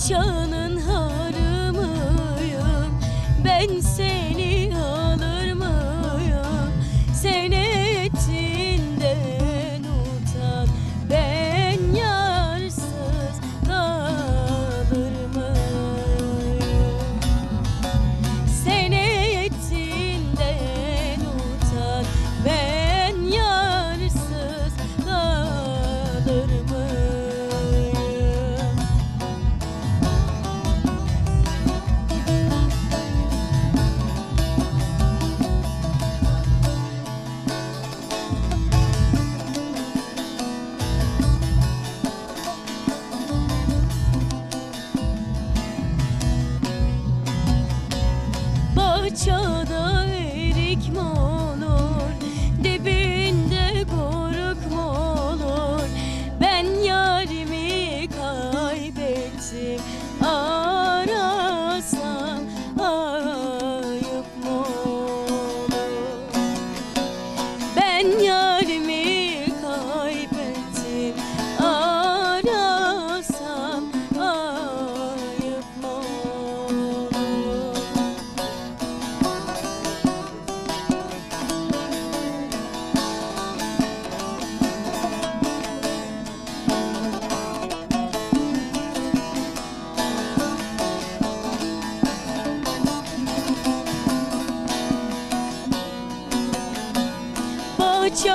Bahçanın harımıyım, ben seni alır mıyım? Sen etinden utan, ben yarsız kalır mıyım? Sen etinden utan, ben yarsız kalır mıyım? Bahçada erik mi olur, dibinde koruk mu olur? Ben yarimi kaybettim, arasam ayıp mı olur? Ben yarimi kaybettim, arasam ayıp mı olur? Bahçe